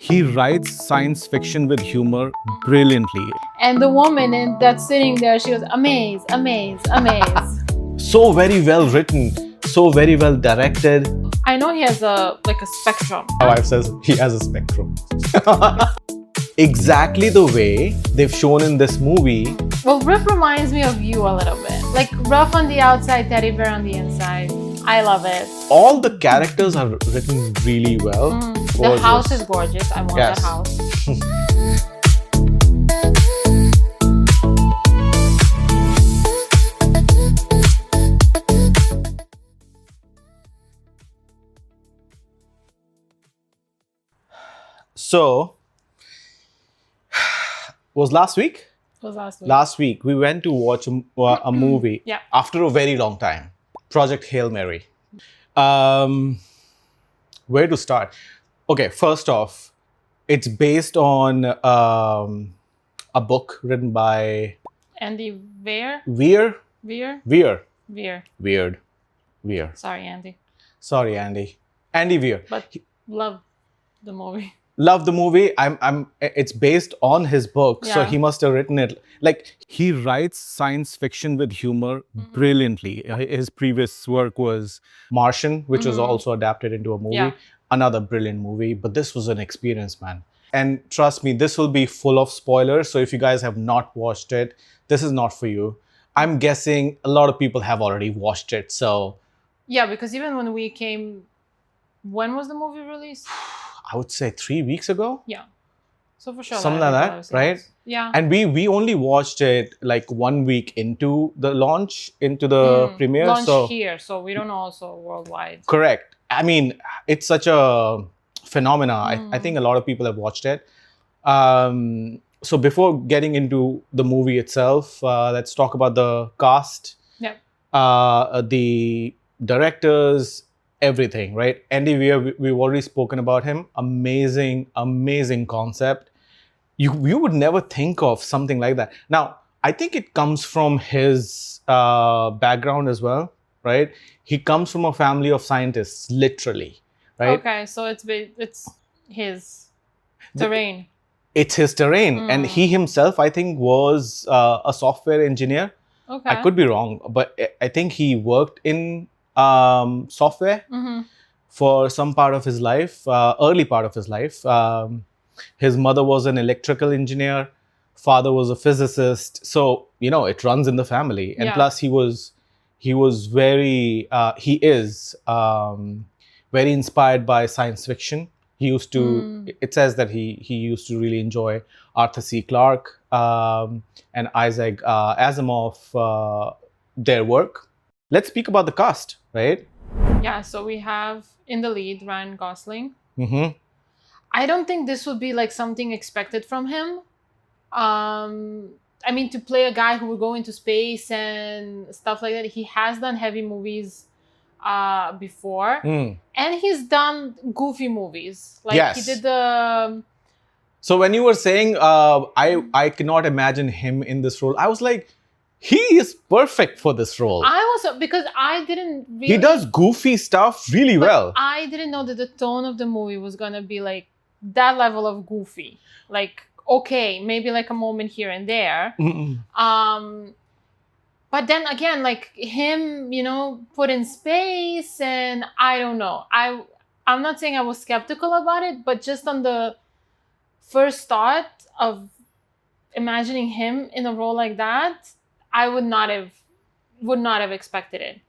He writes science fiction with humor brilliantly. And the woman that's sitting there, she was amaze, amaze, amaze. So very well written, so very well directed. I know he has a spectrum. My wife says he has a spectrum. Exactly the way they've shown in this movie. Well, Riff reminds me of you a little bit. Like rough on the outside, teddy bear on the inside. I love it. All the characters are written really well. The house is gorgeous. I want Yes. that house. So, was last week? What was last week? Last week, we went to watch a movie Yeah. after a very long time. Project Hail Mary. Where to start? Okay, first off, it's based on a book written by Andy Weir? Weir. Weir. Weir. Sorry, Andy. Sorry, Andy. Andy Weir. But love the movie. Love the movie. It's based on his book, so Yeah. he must have written it. Like, he writes science fiction with humor brilliantly. His previous work was Martian, which was also adapted into a movie. Yeah. Another brilliant movie, but this was an experience, man. And trust me, this will be full of spoilers. So if you guys have not watched it, this is not for you. I'm guessing a lot of people have already watched it. So Yeah, because even when we came, when was the movie released? I would say 3 weeks ago. Yeah. So for sure. Something like that, I've seen right? this. Yeah. And we only watched it like 1 week into the launch, into the premiere. Launch So here, so we don't know also worldwide. correct. I mean, it's such a phenomena. I think a lot of people have watched it. So before getting into the movie itself, let's talk about the cast, Yeah. the directors, everything, right? Andy Weir, we've already spoken about him. Amazing concept. You would never think of something like that. Now, I think it comes from his background as well, right? He comes from a family of scientists, literally, right? Okay, so it's his terrain. It's his terrain. And he himself, I think, was a software engineer. Okay. I could be wrong, but I think he worked in software for some part of his life, early part of his life. His mother was an electrical engineer, father was a physicist. So, it runs in the family. And Yeah. plus he is very inspired by science fiction. He used to, it says that he used to really enjoy Arthur C. Clarke and Isaac Asimov, their work. Let's speak about the cast, right? Yeah, so we have in the lead Ryan Gosling. Mm-hmm. I don't think this would be like something expected from him. I mean, to play a guy who would go into space and stuff like that. He has done heavy movies before, and he's done goofy movies. Like Yes. he did the. So when you were saying, I cannot imagine him in this role, I was like, he is perfect for this role. Because I didn't really. He does goofy stuff really but well. I didn't know that the tone of the movie was gonna be like that level of goofy. Like, okay, maybe like a moment here and there. But then again, like him, put in space, and I don't know. I'm not saying I was skeptical about it, but just on the first thought of imagining him in a role like that, I would not have expected it.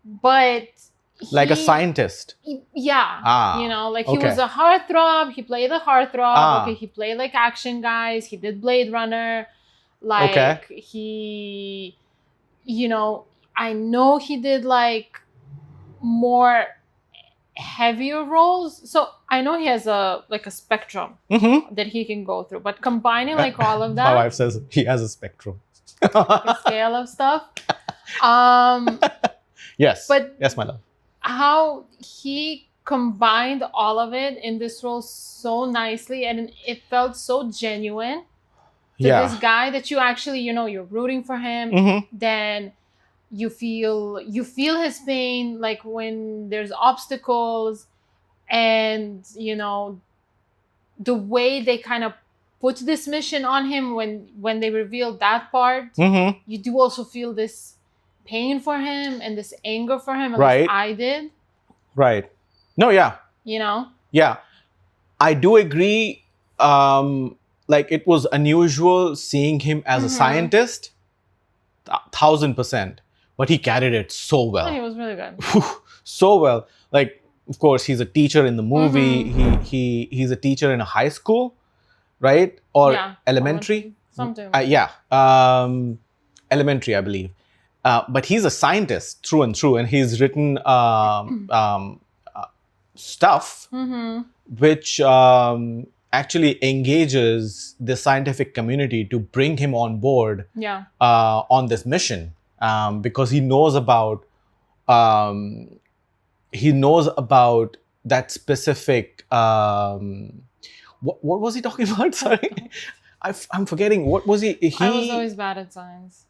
But Like a he- scientist. Yeah. He was a heartthrob. He played a heartthrob. Okay, he played like action guys. He did Blade Runner. Like he, I know he did like more heavier roles. So I know he has a spectrum that he can go through. But combining like all of My that, wife says he has a spectrum. a scale of stuff. Yes. But- yes, my love. How he combined all of it in this role so nicely, and it felt so genuine to Yeah. this guy that you actually, you're rooting for him. Then you feel his pain, like when there's obstacles, and the way they kind of put this mission on him when they revealed that part, you do also feel this pain for him and this anger for him. At least I did. Right. No, yeah. You know? Yeah. I do agree. Like, it was unusual seeing him as a scientist. 1000%. But he carried it so well. Yeah, he was really good. So well. Like, of course, he's a teacher in the movie. He's a teacher in a high school, right? Or elementary? Something. Elementary, I believe. But he's a scientist through and through, and he's written stuff which actually engages the scientific community to bring him on board on this mission, because he knows about that specific what was he talking about? Sorry, I'm forgetting. What was he? I was always bad at science.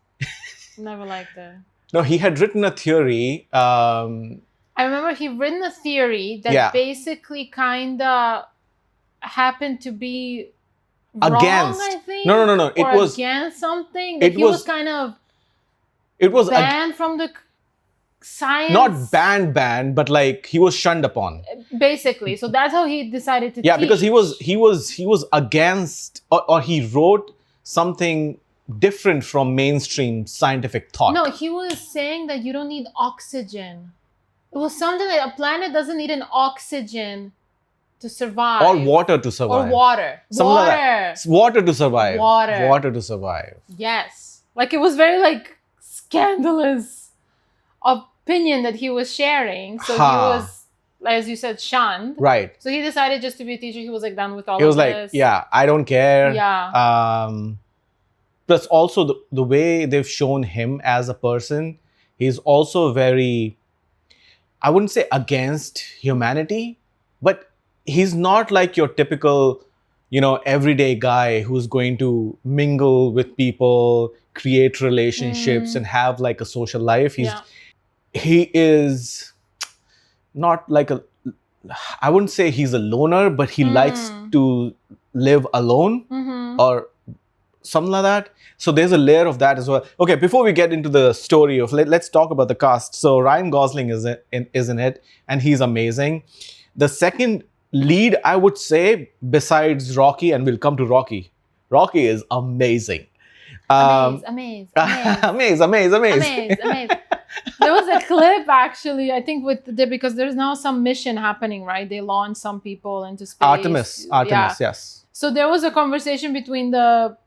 Never liked it. No, he had written a theory. I remember he'd written a theory that basically kind of happened to be against. Wrong, I think. No. It was against something. That he was kind of. It was banned from the science. Not banned, but like he was shunned upon. Basically, so that's how he decided to. Yeah, teach. Because he was against, or he wrote something different from mainstream scientific thought. No, he was saying that you don't need oxygen. It was something like a planet doesn't need an oxygen to survive. Or water to survive. Or water. Something water. Like that. It's water to survive. Water to survive. Yes. Like, it was very, like, scandalous opinion that he was sharing. So he was, as you said, shunned. Right. So he decided just to be a teacher. He was, like, done with all of this. He was like, yeah, I don't care. Yeah. Plus, also, the way they've shown him as a person, he's also very, I wouldn't say against humanity, but he's not like your typical, everyday guy who's going to mingle with people, create relationships, and have like a social life. He is not like I wouldn't say he's a loner, but he likes to live alone or something like that. So there's a layer of that as well. Okay, before we get into the story of, let's talk about the cast. So Ryan Gosling is in it, and he's amazing. The second lead, I would say, besides Rocky, and we'll come to Rocky. Rocky is amazing. Amaze. There was a clip, actually, I think, because there's now some mission happening, right? They launched some people into space. Artemis, yes. So there was a conversation between the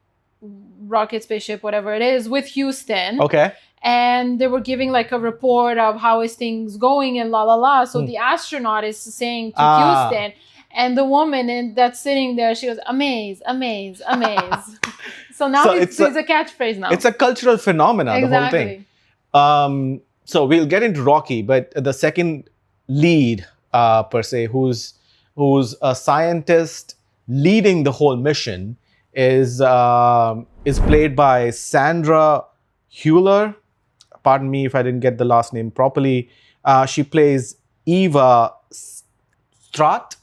rocket, spaceship, whatever it is, with Houston. Okay. And they were giving like a report of how is things going and la la la. So the astronaut is saying to Houston, and the woman that's sitting there, she goes, amaze. So now it's a catchphrase now. It's a cultural phenomenon, the whole thing. So we'll get into Rocky, but the second lead, per se, who's a scientist leading the whole mission, is played by Sandra Hüller. Pardon me if I didn't get the last name properly. She plays Eva Straat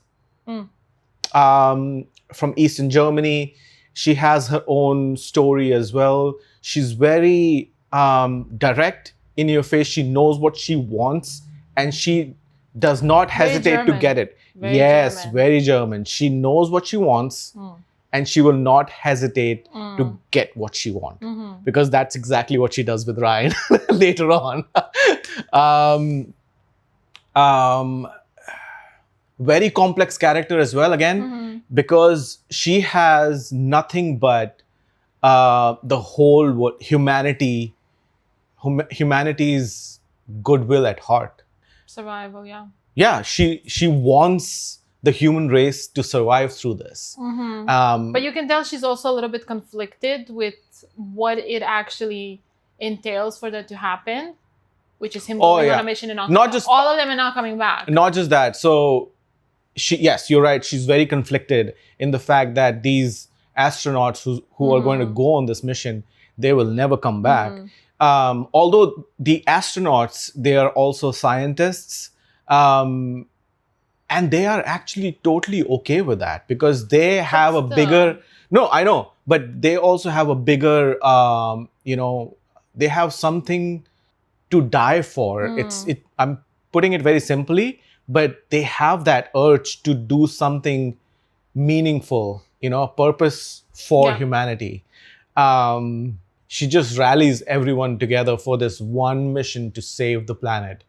from Eastern Germany. She has her own story as well. She's very direct in your face. She knows what she wants, and she does not hesitate to get it. Very German. She knows what she wants. And she will not hesitate to get what she wants. Because that's exactly what she does with Ryan later on. Very complex character as well, again, because she has nothing but the whole humanity's goodwill at heart. Survival, yeah. Yeah, she wants the human race to survive through this. But you can tell she's also a little bit conflicted with what it actually entails for that to happen, which is him going on a mission and not just all of them are not coming back. Not just that. So you're right. She's very conflicted in the fact that these astronauts who are going to go on this mission, they will never come back. Although the astronauts, they are also scientists. And they are actually totally okay with that because they have a bigger, no, I know, but they also have a bigger, they have something to die for. I'm putting it very simply, but they have that urge to do something meaningful, a purpose for humanity. She just rallies everyone together for this one mission to save the planet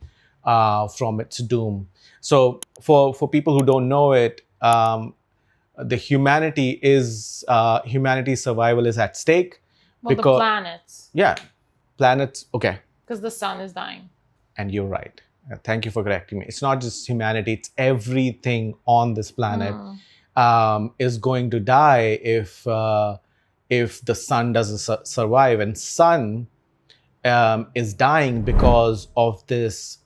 from its doom. So for people who don't know it, the humanity's survival is at stake. Well, because the planets. Yeah, planets. Okay. Because the sun is dying. And you're right. Thank you for correcting me. It's not just humanity; it's everything on this planet is going to die if the sun doesn't survive. And sun is dying because of this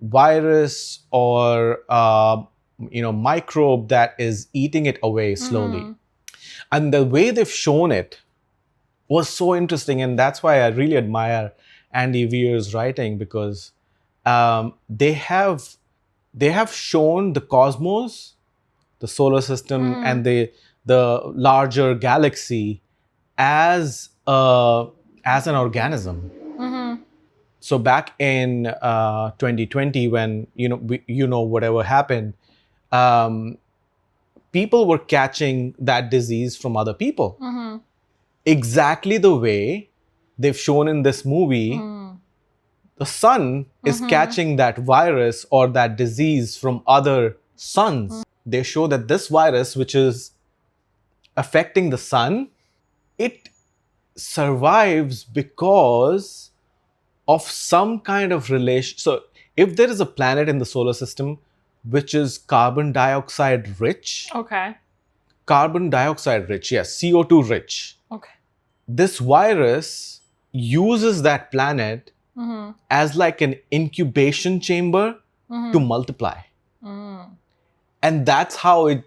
virus or microbe that is eating it away slowly. And the way they've shown it was so interesting, and that's why I really admire Andy Weir's writing, because they have shown the cosmos, the solar system, and the larger galaxy as an organism. So back in 2020, when whatever happened, people were catching that disease from other people, exactly the way they've shown in this movie. The sun is catching that virus or that disease from other suns. They show that this virus, which is affecting the sun, it survives because of some kind of relation. So if there is a planet in the solar system which is carbon dioxide rich. Okay. Carbon dioxide rich, yes, CO2 rich. Okay. This virus uses that planet as like an incubation chamber to multiply. And that's how it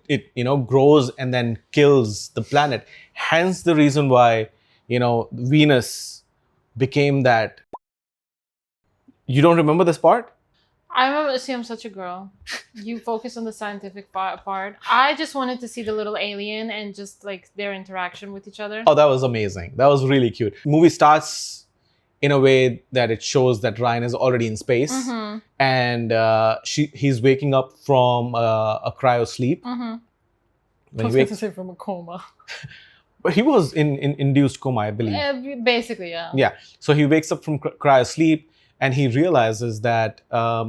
grows and then kills the planet. Hence the reason why, Venus became that. You don't remember this part? I remember. See, I'm such a girl. You focus on the scientific part. I just wanted to see the little alien and just like their interaction with each other. Oh, that was amazing. That was really cute. The movie starts in a way that it shows that Ryan is already in space, and he's waking up from a cryo sleep. I was going to say from a coma. But he was in induced coma, I believe. Basically, yeah. Yeah. So he wakes up from cryo sleep, and he realizes that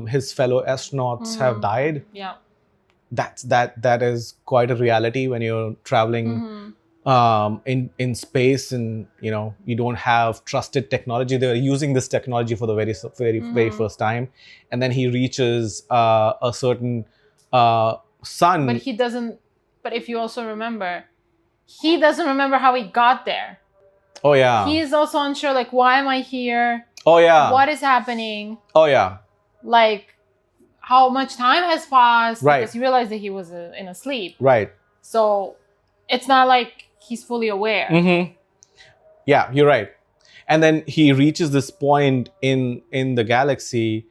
his fellow astronauts have died. Yeah. That is quite a reality when you're traveling in space, and you don't have trusted technology. They're using this technology for the very first time, and then he reaches a certain sun. But he doesn't. But if you also remember, he doesn't remember how he got there. Oh yeah. He is also unsure. Like, why am I here? Oh yeah. What is happening? Oh yeah. Like, how much time has passed? Right. Because he realized that he was in a sleep. Right. So it's not like he's fully aware. Yeah, you're right. And then he reaches this point in the galaxy.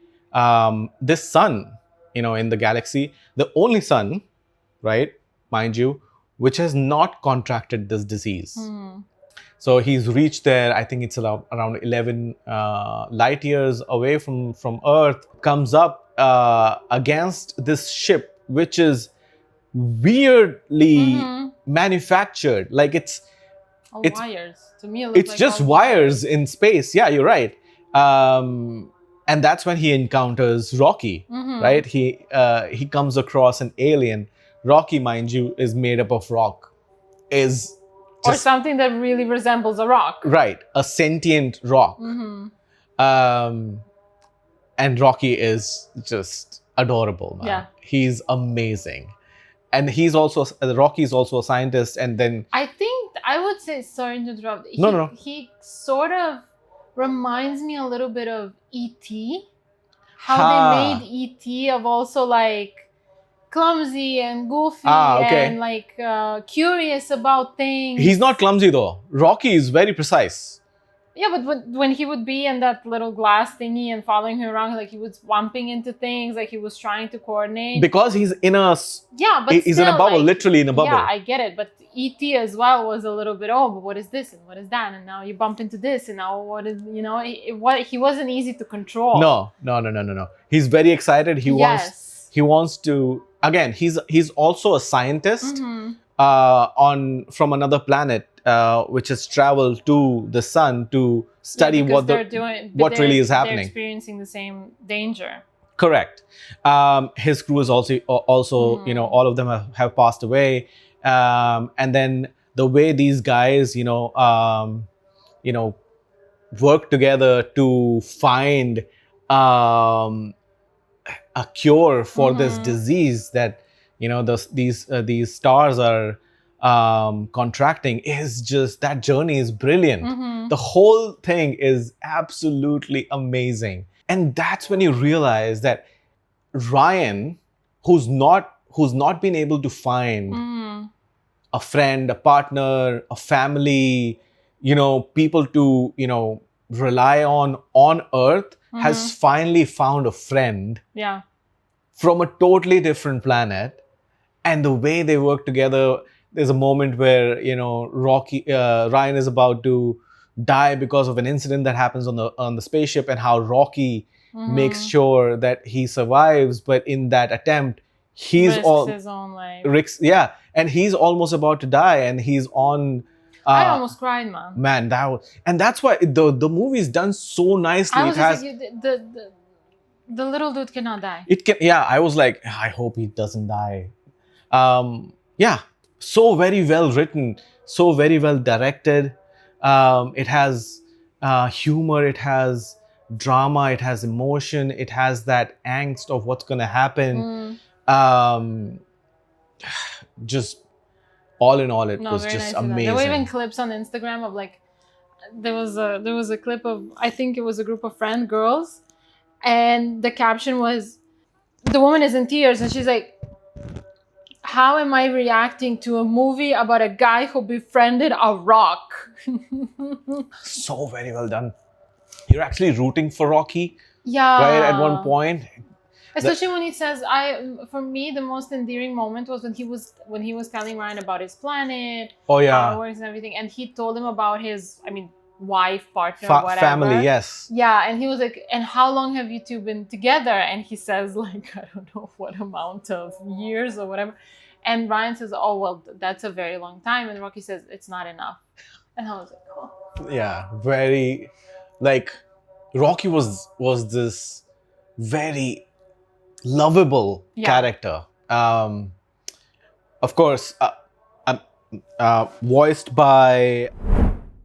This sun, in the galaxy, the only sun, right, mind you, which has not contracted this disease. So he's reached there. I think it's around 11 light years away from Earth. Comes up against this ship, which is weirdly manufactured. Like it's wires. To me, it looks it's like just wires in space. Yeah, you're right. And that's when he encounters Rocky. Right? He comes across an alien. Rocky, mind you, is made up of rock. Or something that really resembles a rock. Right. A sentient rock. And Rocky is just adorable, man. Yeah. He's amazing. And Rocky is also a scientist, and then... I think, I would say, sorry to interrupt. No. He sort of reminds me a little bit of E.T. How they made E.T. of also like clumsy and goofy and like curious about things. He's not clumsy though. Rocky is very precise. Yeah, but when he would be in that little glass thingy and following him around, like he was bumping into things, like he was trying to coordinate. Because he's in a he's in a bubble, literally in a bubble. Yeah, I get it. But E.T. as well was a little bit, but what is this and what is that? And now you bump into this and now what is, he wasn't easy to control. No. He's very excited. He wants to, again, he's also a scientist from another planet, which has traveled to the sun to study what really is happening. They're experiencing the same danger. Correct. His crew is also all of them have passed away. And then the way these guys, work together to find a cure for this disease that these stars are contracting, is just, that journey is brilliant. The whole thing is absolutely amazing. And that's when you realize that Ryan, who's not been able to find a friend, a partner, a family, people to, rely on Earth, has finally found a friend from a totally different planet. And the way they work together, there's a moment where, Ryan is about to die because of an incident that happens on the spaceship, and how Rocky makes sure that he survives, but in that attempt, risks his own life. And he's almost about to die, and he's on. I almost cried, man. Man, that's why the movie is done so nicely. The little dude cannot die. I was like, I hope he doesn't die. So very well written, so very well directed. It has humor, it has drama, it has emotion, it has that angst of what's going to happen. Just all in all, it was just amazing. There were even clips on Instagram of there was a clip of, I think it was a group of girls, and the caption was, the woman is in tears and she's like, how am I reacting to a movie about a guy who befriended a rock? So very well done. You're actually rooting for Rocky. Yeah. Right at one point. Especially when he says, for me, the most endearing moment was when he was telling Ryan about his planet, how it works and everything, and he told him about his, wife, partner, whatever. Family, yes. Yeah, and he was like, and how long have you two been together? And he says, I don't know what amount of years or whatever. And Ryan says, oh, well, that's a very long time. And Rocky says, it's not enough. And I was like, oh. Yeah, very, Rocky was this very lovable character. Of course, voiced by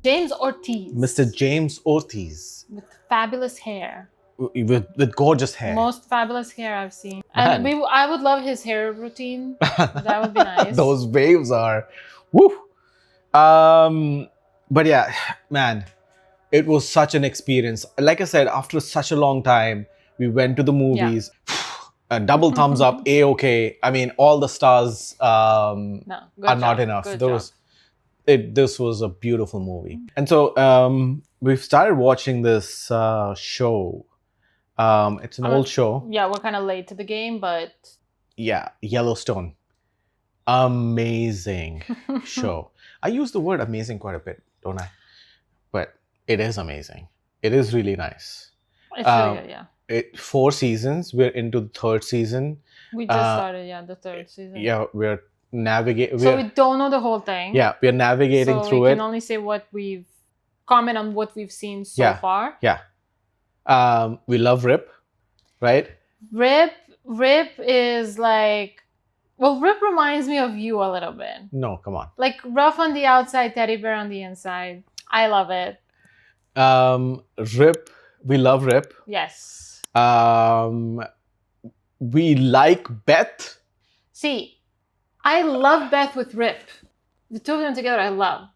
James Ortiz. Mr. James Ortiz. With fabulous hair. With gorgeous hair. Most fabulous hair I've seen. And I would love his hair routine. That would be nice. Those waves are, woo. But yeah, man, it was such an experience. Like I said, after such a long time, we went to the movies. Yeah. Double thumbs up, A-okay. All the stars are not enough. This was a beautiful movie. And so we've started watching this show. It's an old show. Yeah, we're kind of late to the game, but... Yeah, Yellowstone. Amazing show. I use the word amazing quite a bit, don't I? But it is amazing. It is really nice. It's really good, yeah. 4 seasons. We're into the 3rd season. We just started, the 3rd season. Yeah, we're navigating. So we don't know the whole thing. Yeah, we're navigating through it. So we can only say comment on what we've seen so far. Yeah. We love Rip, right? Rip is Rip reminds me of you a little bit. No, come on. Rough on the outside, teddy bear on the inside. I love it. Rip, we love Rip. Yes. We like Beth. See, I love Beth with Rip. The two of them together, I love.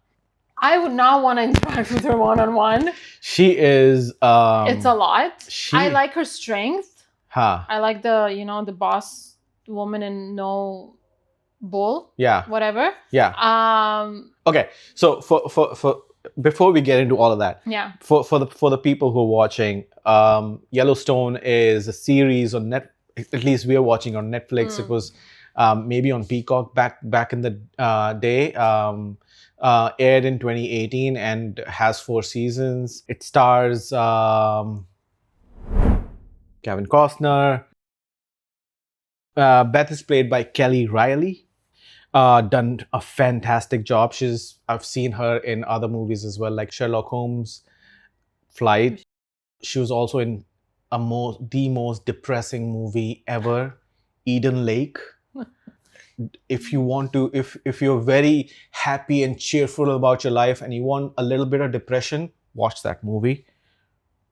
I would not want to interact with her one-on-one. She is... it's a lot. I like her strength. I like the boss woman and no bull. Yeah. Whatever. Yeah. Okay. So for before we get into all of that, yeah, for the people who are watching, Yellowstone is a series on at least we are watching on Netflix. It was maybe on Peacock back in the day. Aired in 2018 and has 4 seasons. It stars Kevin Costner. Beth is played by Kelly Reilly. Done a fantastic job. I've seen her in other movies as well, like Sherlock Holmes, Flight. She was also in the most depressing movie ever, Eden Lake. If you want to, if you're very happy and cheerful about your life and you want a little bit of depression, watch that movie.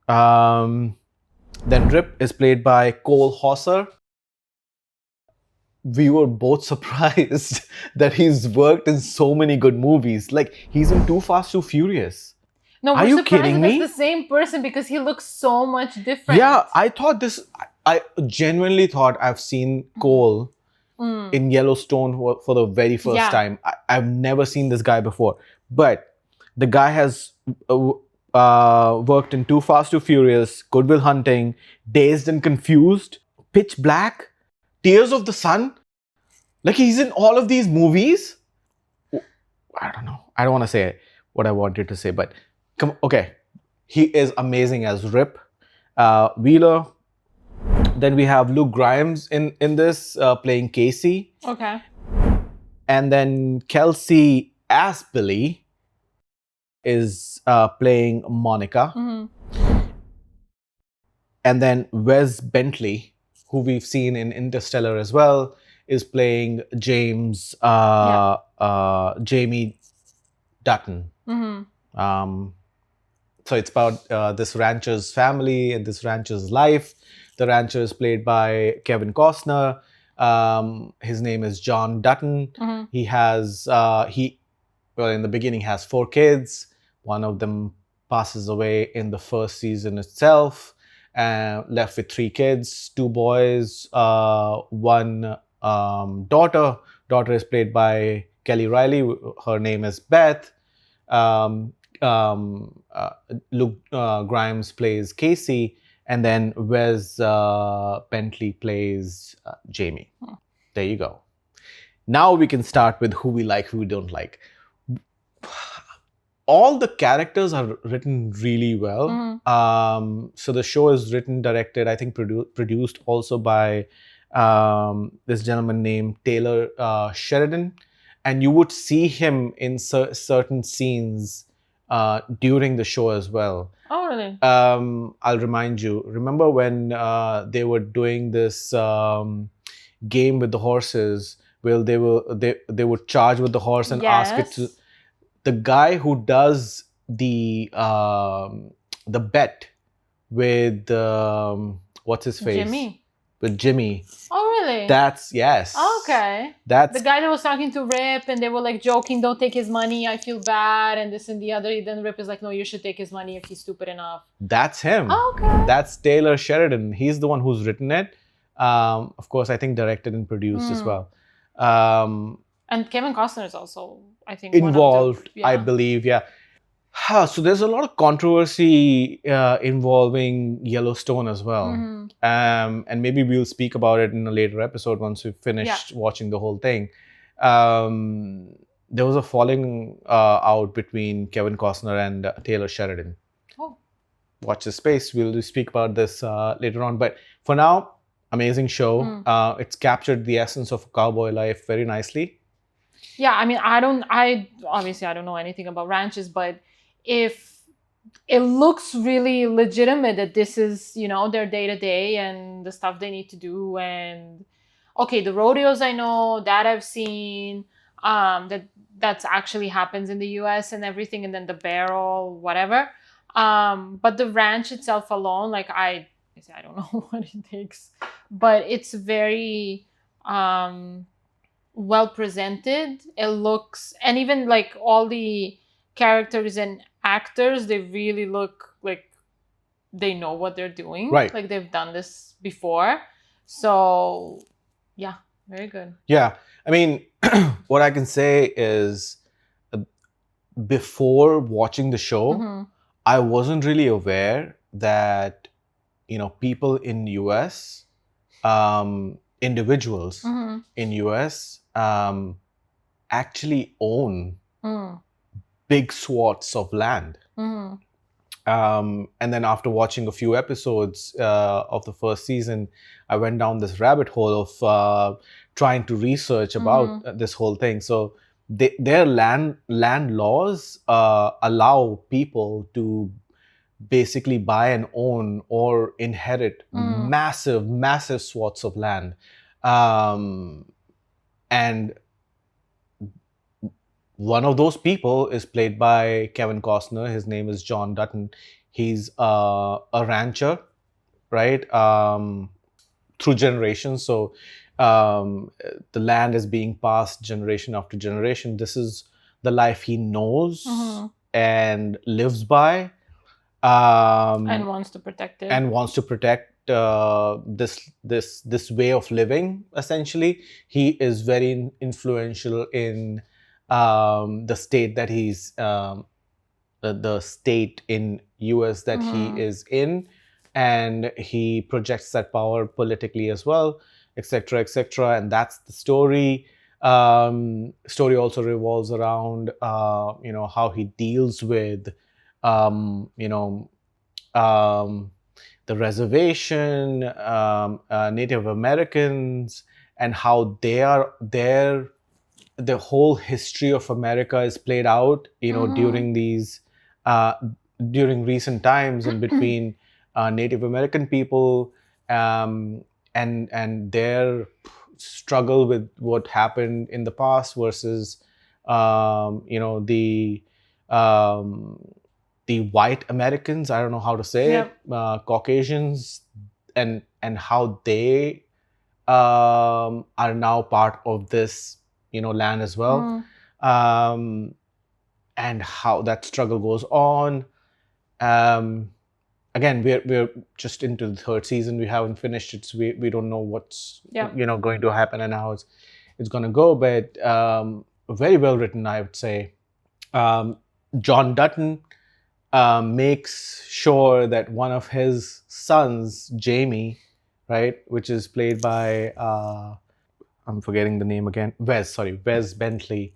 Then Rip is played by Cole Hauser. We were both surprised that he's worked in so many good movies. Like, he's in Too Fast, Too Furious. No, are you kidding me? It's the same person because he looks so much different. Yeah, I genuinely thought I've seen Cole in Yellowstone for the very first time. I've never seen this guy before. But the guy has worked in Too Fast, Too Furious, Good Will Hunting, Dazed and Confused, Pitch Black, Tears of the Sun. Like, he's in all of these movies. I don't know. I don't want to say what I wanted to say, but okay. He is amazing as Rip. Wheeler. Then we have Luke Grimes in this playing Casey. Okay. And then Kelsey as Billy is playing Monica. And then Wes Bentley, who we've seen in Interstellar as well, is playing Jamie Dutton. So it's about this rancher's family and this rancher's life. The rancher is played by Kevin Costner. His name is John Dutton. He has in the beginning has 4 kids. One of them passes away in the first season itself. Left with 3 kids, 2 boys, 1 daughter. Daughter is played by Kelly Reilly. Her name is Beth. Luke Grimes plays Casey, and then Wes Bentley plays Jamie. There you go. Now we can start with who we like, who we don't like. All the characters are written really well. So the show is written, directed, I think produced also by this gentleman named Taylor Sheridan. And you would see him in certain scenes during the show as well. Oh, really? I'll remind you. Remember when they were doing this game with the horses? Well, they would charge with the horse and ask it to. The guy who does the bet with what's his face? Jimmy. With Jimmy. Oh, really? Yes. Okay. That's the guy that was talking to Rip, and they were like joking, "Don't take his money. I feel bad," and this and the other. Then Rip is like, "No, you should take his money if he's stupid enough." That's him. Oh, okay. That's Taylor Sheridan. He's the one who's written it. Of course, I think directed and produced as well. And Kevin Costner is also, I think, involved. I believe, yeah. So there's a lot of controversy involving Yellowstone as well. And maybe we'll speak about it in a later episode once we've finished watching the whole thing. There was a falling out between Kevin Costner and Taylor Sheridan. Oh. Watch this space. We'll speak about this later on. But for now, amazing show. It's captured the essence of cowboy life very nicely. Yeah, I mean, I obviously don't know anything about ranches, but if it looks really legitimate that this is, their day-to-day and the stuff they need to do. And okay, the rodeos I know, that I've seen, that's actually happens in the US and everything, and then the barrel, whatever. But the ranch itself alone, like I don't know what it takes, but it's very well presented. It looks, and even like all the characters and actors, they really look like they know what they're doing. Right. Like they've done this before. So yeah, very good. Yeah. I mean, what I can say is before watching the show, I wasn't really aware that, people in US, individuals in US, actually own big swaths of land. And then after watching a few episodes of the first season, I went down this rabbit hole of trying to research about this whole thing. So their land laws allow people to basically buy and own or inherit massive swaths of land. And one of those people is played by Kevin Costner. His name is John Dutton. He's a rancher, right? Through generations. So the land is being passed generation after generation. This is the life he knows and lives by. And wants to protect it. And wants to protect this way of living, essentially. He is very influential in the state that he's the state in US that he is in, and he projects that power politically as well, etc., etc. And that's the story. Story also revolves around how he deals with the reservation, Native Americans, and how the whole history of America is played out, during these during recent times in between Native American people and their struggle with what happened in the past versus the white Americans, I don't know how to say it, Caucasians, and how they are now part of this land as well, and how that struggle goes on. Again, we're just into the third season. We haven't finished it, so we don't know what's going to happen and how it's going to go. But very well written, I would say. John Dutton makes sure that one of his sons, Jamie, right, which is played by I'm forgetting the name again, Wes Bentley,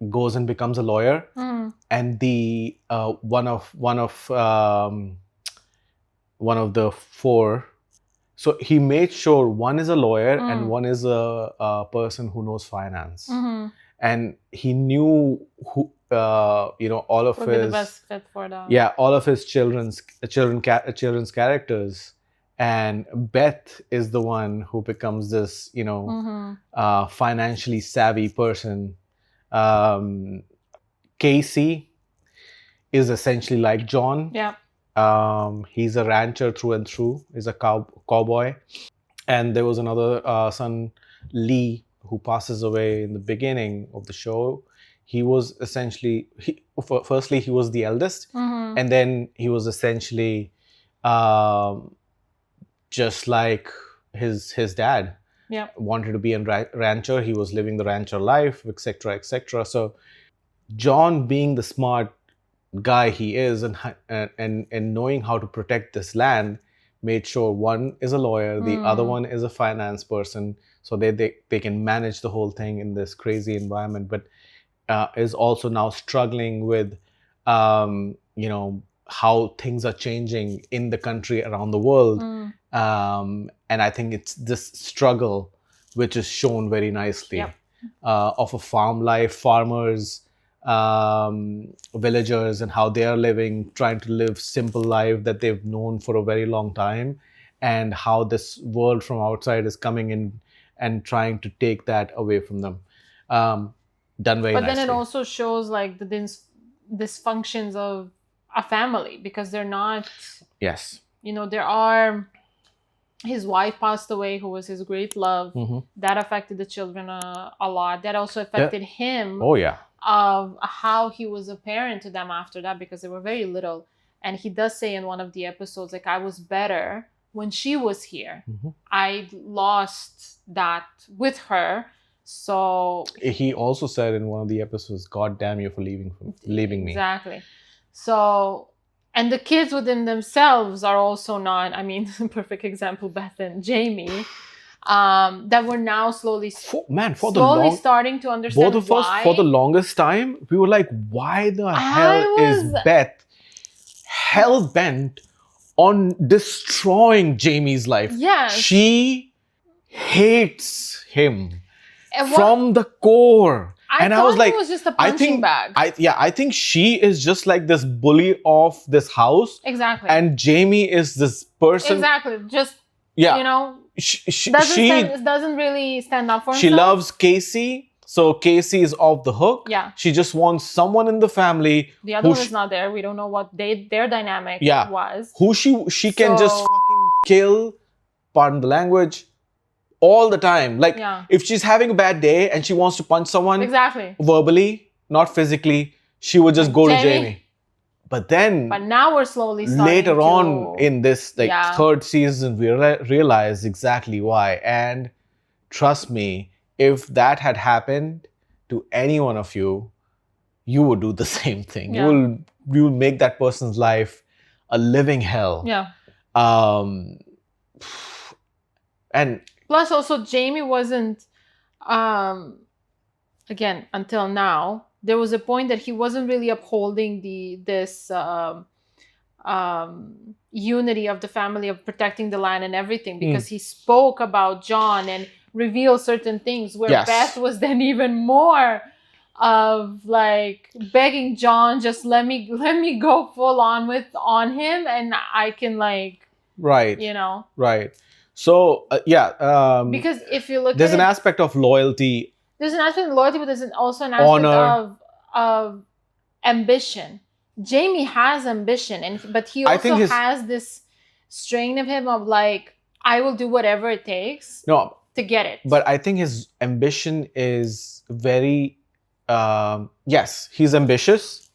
goes and becomes a lawyer, and the one of the four. So he made sure one is a lawyer and one is a person who knows finance, and he knew who all of would his be the best fit for them. Yeah, all of his children's characters. And Beth is the one who becomes this, financially savvy person. Casey is essentially like John. Yeah. He's a rancher through and through. He's a cowboy. And there was another son, Lee, who passes away in the beginning of the show. He was essentially, firstly, he was the eldest. And then he was essentially just like his dad. Yeah. Wanted to be a rancher. He was living the rancher life, etc., etc. So John, being the smart guy he is, and knowing how to protect this land, made sure one is a lawyer, the other one is a finance person, so they can manage the whole thing in this crazy environment. But is also now struggling with how things are changing in the country around the world. And I think it's this struggle which is shown very nicely. Yep. Of a farm life, farmers, villagers, and how they are living, trying to live simple life that they've known for a very long time, and how this world from outside is coming in and trying to take that away from them. Done very nicely. But then it also shows like the dysfunctions of a family, because they're not. Yes. There are. His wife passed away, who was his great love. That affected the children a lot. That also affected him. Oh, yeah. Of how he was a parent to them after that, because they were very little. And he does say in one of the episodes, like, I was better when she was here. I lost that with her So he also said in one of the episodes, "God damn you for leaving me." Exactly. So, and the kids within themselves are also not. I mean, perfect example, Beth and Jamie. That we're now slowly starting to understand both of us for the longest time we were like, why the hell is Beth hell-bent on destroying Jamie's life? Yes. She hates him from the core. I was like, it was just a punching bag. I think she is just like this bully of this house. Exactly. And Jamie is this person. Exactly. Just, you know, she doesn't really stand up for himself. She loves Casey. So Casey is off the hook. Yeah. She just wants someone in the family. The other one is not there. We don't know what their dynamic was. Who she can just fucking kill, pardon the language, all the time. Like, if she's having a bad day and she wants to punch someone verbally, not physically, she would just go to Jamie. But now we're slowly starting later on in this third season, we realize exactly why. And trust me, if that had happened to any one of you, you would do the same thing. Yeah. You will make that person's life a living hell. Yeah. And plus, also, Jamie wasn't, again, until now, there was a point that he wasn't really upholding this unity of the family, of protecting the land and everything, because he spoke about John and revealed certain things, where Beth was then even more of like begging John, just let me go full on him, and I can you know. Right. So because if you look, there's an aspect of loyalty. There's an aspect of loyalty, but there's also an aspect of ambition. Jamie has ambition, but he also has this strain of him of like, I will do whatever it takes to get it. But I think his ambition is very, yes, he's ambitious,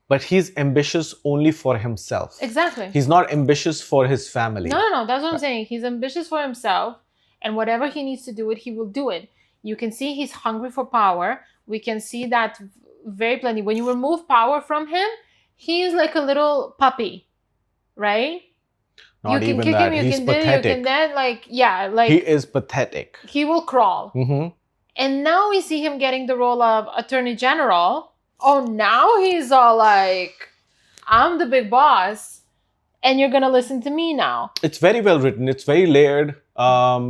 but he's ambitious only for himself. Exactly. He's not ambitious for his family. No, that's what I'm saying. He's ambitious for himself, and whatever he needs to do it, he will do it. You can see he's hungry for power. We can see that very plainly. When you remove power from him, he's like a little puppy, right? Not you can kick him, he's pathetic. You can then, he is pathetic. He will crawl. Mm-hmm. And now we see him getting the role of Attorney General. Oh, now he's all like, I'm the big boss, and you're gonna listen to me now. It's very well written. It's very layered. There are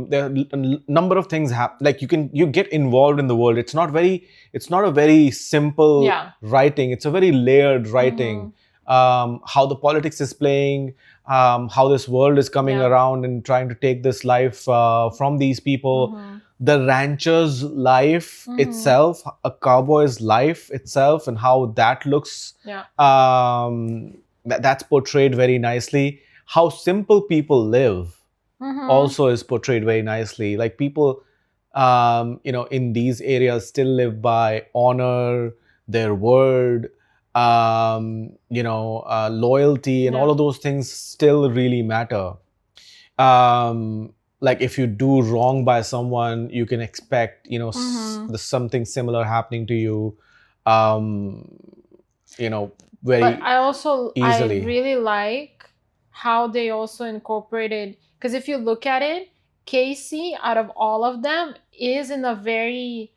a number of things happen. Like you get involved in the world. It's not a very simple writing. It's a very layered writing. Mm-hmm. How the politics is playing, how this world is coming around and trying to take this life from these people. Mm-hmm. The rancher's life itself, a cowboy's life itself, and how that looks. Yeah. That's portrayed very nicely. How simple people live. Mm-hmm. Also is portrayed very nicely. Like people, in these areas still live by honor, their word, loyalty, and all of those things still really matter. Like if you do wrong by someone, you can expect, something similar happening to you, very But easily. I really like how they also incorporated. Because if you look at it, Casey, out of all of them, is in a very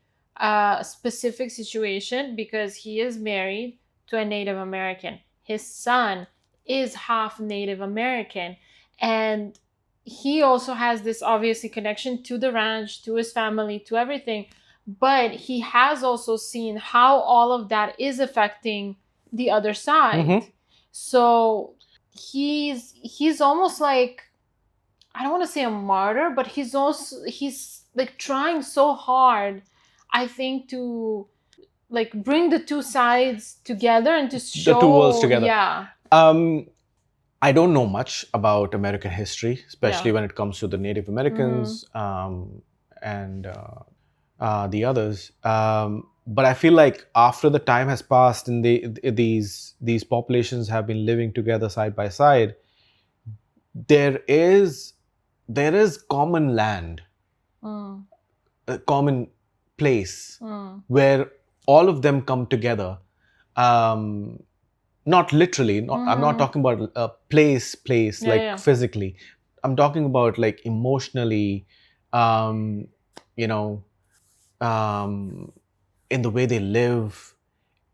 specific situation because he is married to a Native American. His son is half Native American. And he also has this obviously connection to the ranch, to his family, to everything. But he has also seen how all of that is affecting the other side. Mm-hmm. So he's almost like, I don't want to say a martyr, but he's like trying so hard, I think, to like bring the two sides together and to show the two worlds together. Yeah. I don't know much about American history, especially when it comes to the Native Americans and the others. But I feel like after the time has passed and these populations have been living together side by side, there is common land, common place where all of them come together. Not literally, I'm not talking about a place physically. I'm talking about like emotionally, you know, in the way they live,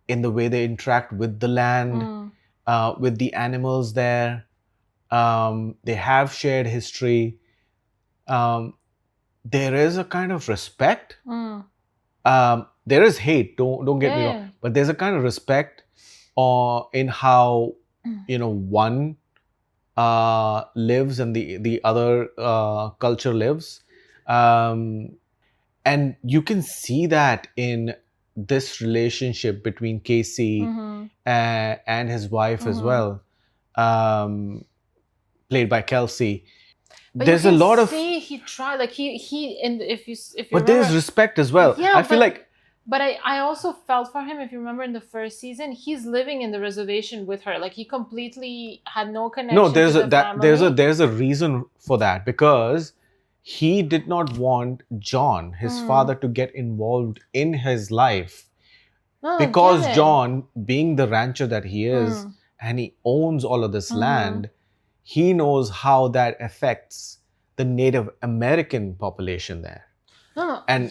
in the way they interact with the land, with the animals there. They have shared history. There is a kind of respect. There is hate. Don't get me wrong, but there's a kind of respect in how one lives and the other culture lives, and you can see that in this relationship between Casey and his wife as well, played by Kelsey. But there's a lot of he tried, like he and if you but remember, there's respect as well. Yeah, I feel like. But I also felt for him, if you remember in the first season, he's living in the reservation with her. Like he completely had no connection. No, there's a reason for that, because he did not want John, his father, to get involved in his life. Because John, being the rancher that he is, and he owns all of this land, he knows how that affects the Native American population there. And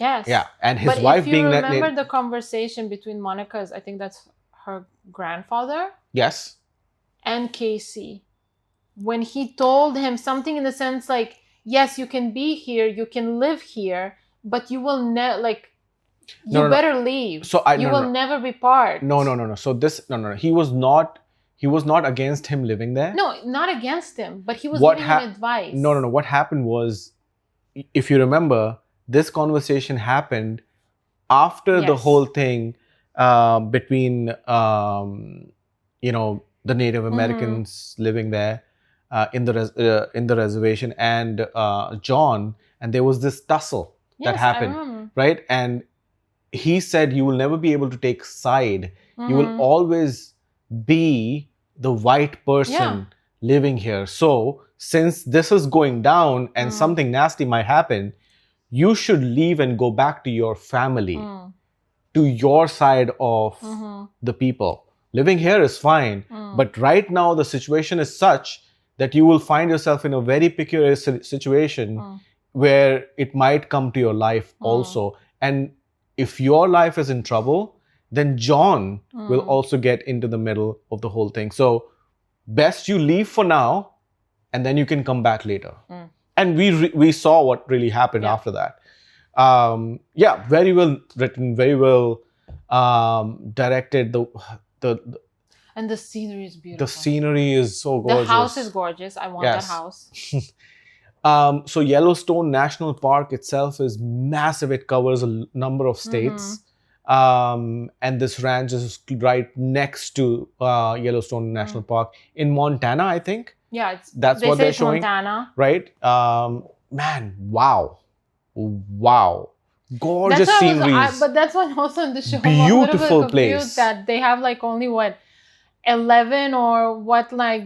and his wife being that. But if you remember the conversation between Monica's, I think that's her grandfather. Yes. And Casey, when he told him something in the sense like, yes, you can be here, you can live here, but you will never better leave. So you will never be part. No. So this he was not against him living there. No, not against him, but he was giving him advice. No. What happened was, if you remember, this conversation happened after the whole thing between the Native Americans living there in the reservation and John, and there was this tussle that happened, right? And he said, "You will never be able to take side. You will always be the white person living here. So since this is going down and something nasty might happen, you should leave and go back to your family, to your side of the people. Living here is fine, but right now the situation is such that you will find yourself in a very peculiar situation where it might come to your life also. And if your life is in trouble, then John will also get into the middle of the whole thing. So best you leave for now, and then you can come back later." And we saw what really happened after that. Very well written, very well directed. And the scenery is beautiful. The scenery is so gorgeous. The house is gorgeous. I want that house. So Yellowstone National Park itself is massive. It covers a number of states. And this ranch is right next to Yellowstone National Park in Montana, I think. Yeah, that's what they're showing. Montana. Right? Man, wow. Gorgeous sceneries. But that's what also in the show. Beautiful place. That they have only 11 or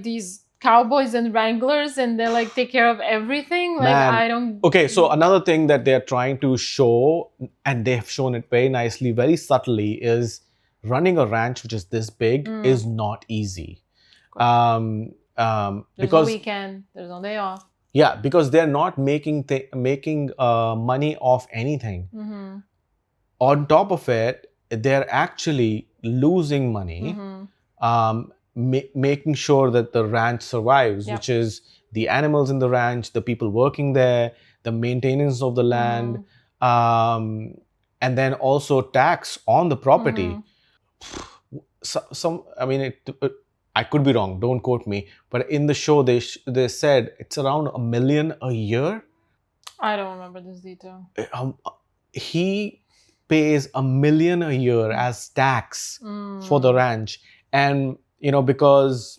these cowboys and wranglers, and they take care of everything. I don't. Okay, so another thing that they're trying to show, and they have shown it very nicely, very subtly, is running a ranch which is this big is not easy. There's no weekend. There's no day off. Yeah, because they're not making money off anything. On top of it, they're actually losing money, making sure that the ranch survives, which is the animals in the ranch, the people working there, the maintenance of the land, and then also tax on the property. I could be wrong, don't quote me, but in the show they said it's around $1 million a year. I don't remember this detail. He pays $1 million a year as tax for the ranch, and because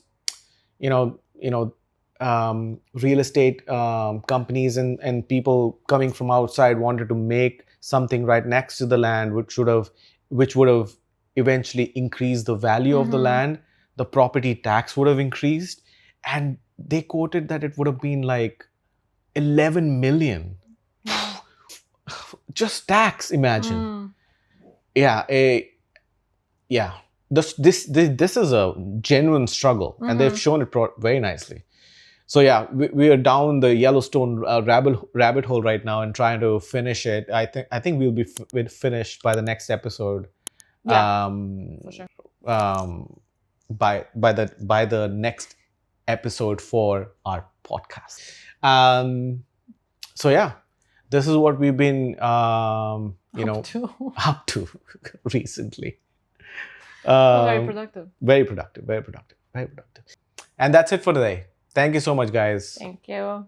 real estate companies and people coming from outside wanted to make something right next to the land, which would have eventually increased the value of the land. The property tax would have increased, and they quoted that it would have been $11 million just stacks. Imagine. Yeah, This is a genuine struggle, and they've shown it very nicely. So yeah, we are down the Yellowstone rabbit hole right now and trying to finish it. I think we'll be finished by the next episode. Yeah, for sure. By the next episode for our podcast. So yeah, this is what we've been up to recently. Very productive. Very productive. And that's it for today. Thank you so much, guys. Thank you.